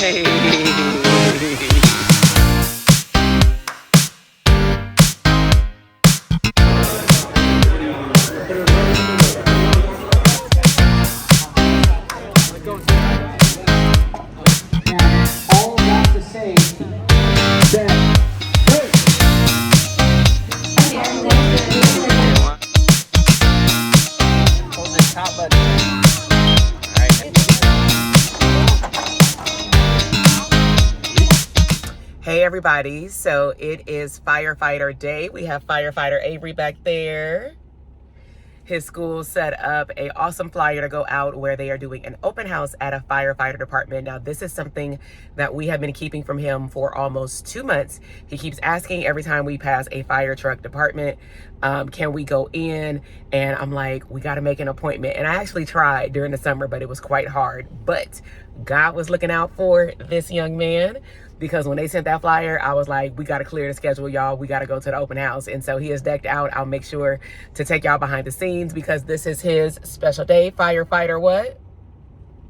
Hey. All that to say that Hold the top button. Hey everybody, so it is Firefighter Day. We have Firefighter Avery back there. His school set up an awesome flyer to go out where they are doing an open house at a firefighter department. Now, this is something that we have been keeping from him for almost 2 months. He keeps asking every time we pass a fire truck department, can we go in? And I'm like, we got to make an appointment. And I actually tried during the summer, but it was quite hard. But God was looking out for this young man, because when they sent that flyer, I was like, we got to clear the schedule, y'all. We got to go to the open house. And so he is decked out. I'll make sure to take y'all behind the scenes because this is his special day. Firefighter what?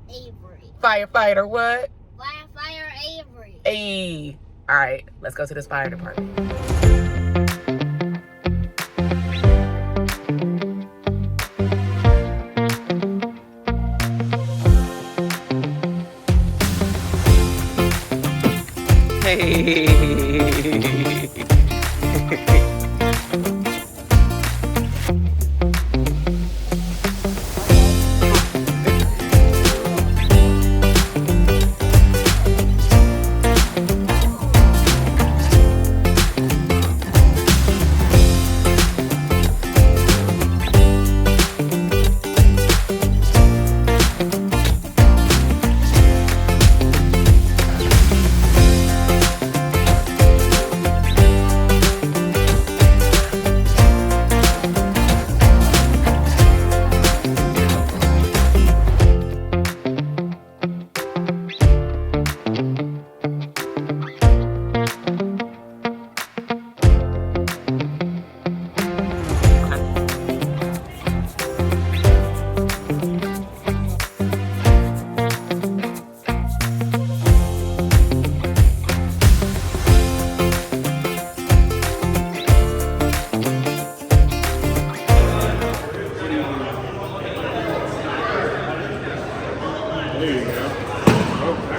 Avery. Firefighter what? Firefighter Avery. Hey. All right, let's go to this fire department. Hey.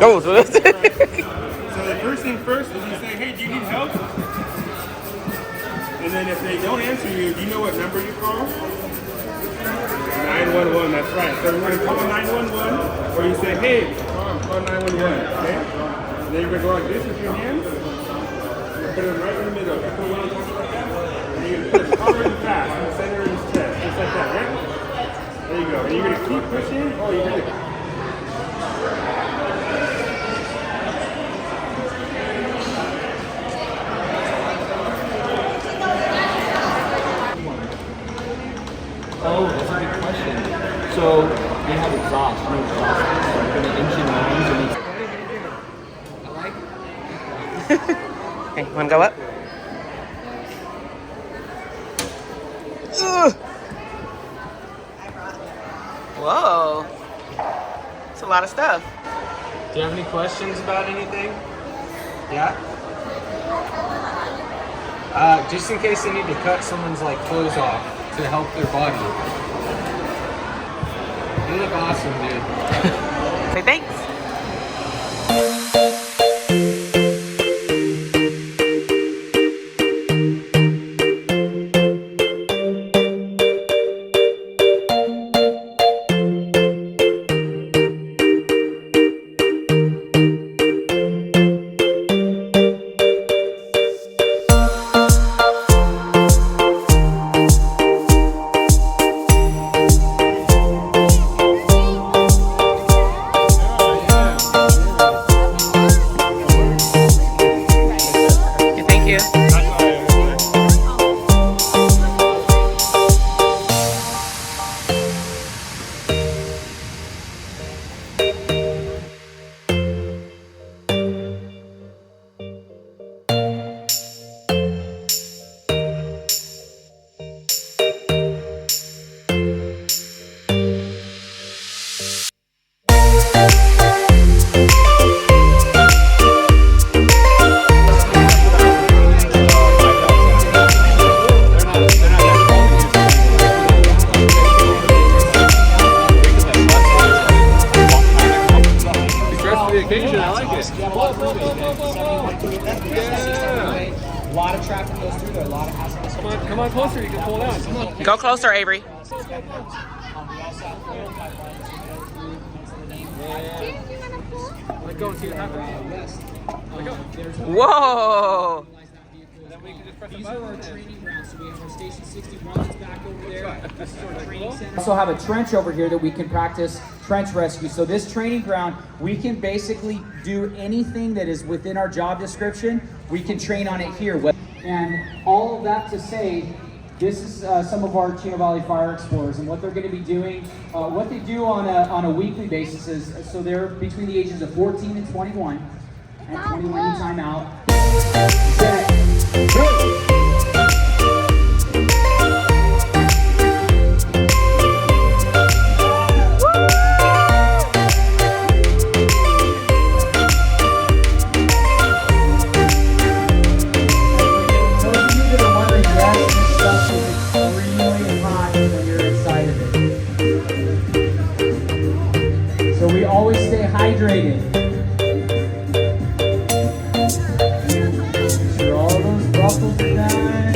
Oh, so that's So the first thing first is you say, hey, do you need help? And then if they don't answer you, do you know what number you call? 911, that's right. So we're going to call 911, or you say, hey, call 911, okay? And then you're going to go like this with your hands. Put it right in the middle. Put one on top like that. And you're going to push hard and fast in the center of his chest, just like that, right? There you go. And you're going to keep pushing. Oh, you're going to... oh, that's a good question. So they have exhaust, no exhaust, like in the engine lines and it's Hey, you wanna go up? Ugh. Whoa. It's a lot of stuff. Do you have any questions about anything? Yeah? Just in case they need to cut someone's like clothes off to help their body. You look awesome, dude. Say thanks. on closer, you can pull it out. Come on. Go closer, Avery. Let go and see what happens. Let go. Whoa! These are our training grounds, so we have our Station 61 that's back over there. This is our training center. We also have a trench over here that we can practice trench rescue. So this training ground, we can basically do anything that is within our job description. We can train on it here. And all of that to say, this is some of our Chino Valley Fire Explorers, and what they're going to be doing, what they do on a weekly basis is, so they're between the ages of 14 and 21. At 21, you time out. Set, go! Hydrated. Make sure all those buckles are done.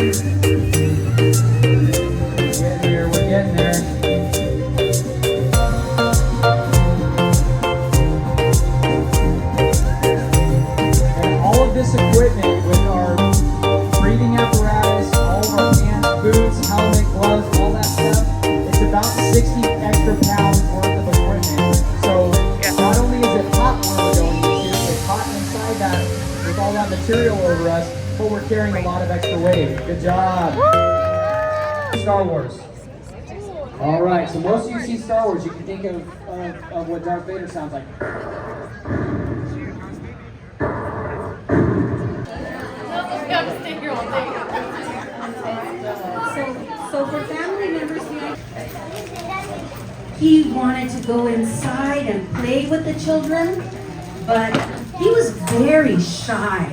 We're getting there. And all of this equipment with our breathing apparatus, all of our pants, boots, helmet, gloves, all that stuff, it's about 60 extra pounds worth of equipment. So not only is it hot where we're going to, it's hot inside that with all that material over us, but we're carrying a lot of extra weight. Good job. Star Wars. All right, so most of you see Star Wars, you can think of what Darth Vader sounds like. So for family members, he wanted to go inside and play with the children, but he was very shy.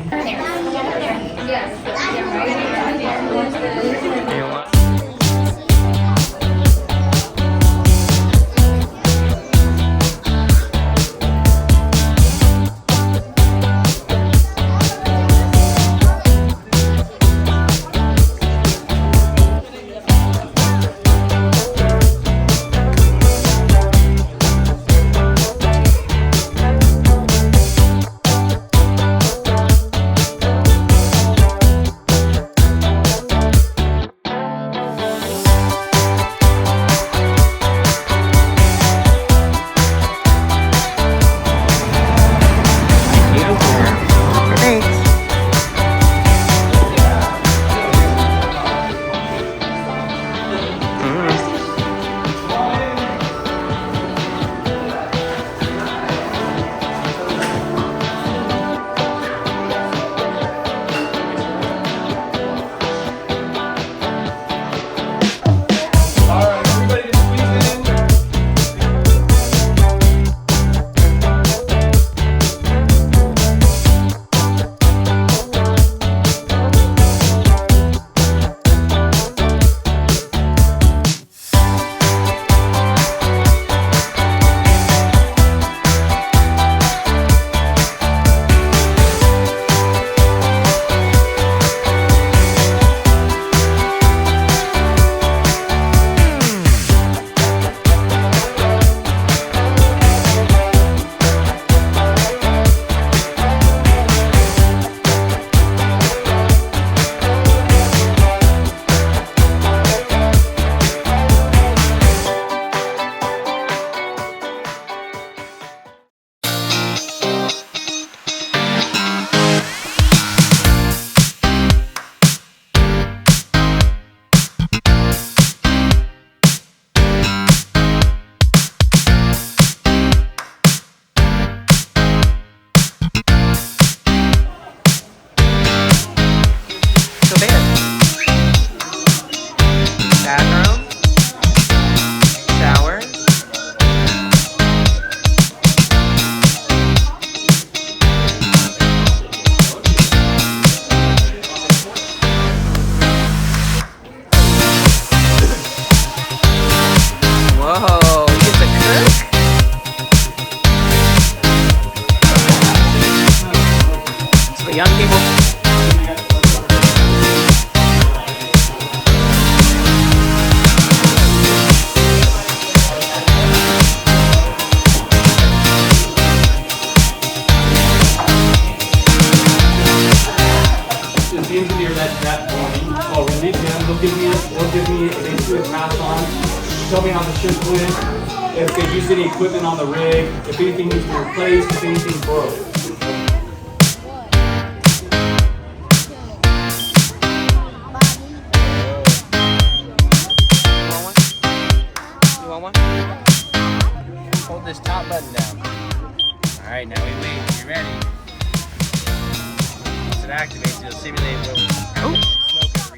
the young people. tell me how the shift went, if they used any equipment on the rig, if anything needs to be replaced, if anything broke. You want one? Hold this top button down. All right, now we wait. You ready? Once it activates, it'll simulate what smoke and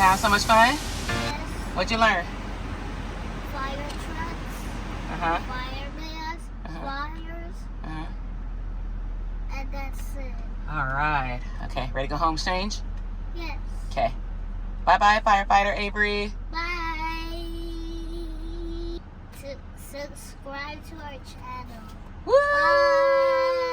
Have so much fun? What'd you learn? Fire trucks, firemen, flyers, and that's it. All right. Okay, ready to go home, Strange? Yes. Okay. Bye-bye, Firefighter Avery. Bye. Subscribe to our channel. Woo! Bye.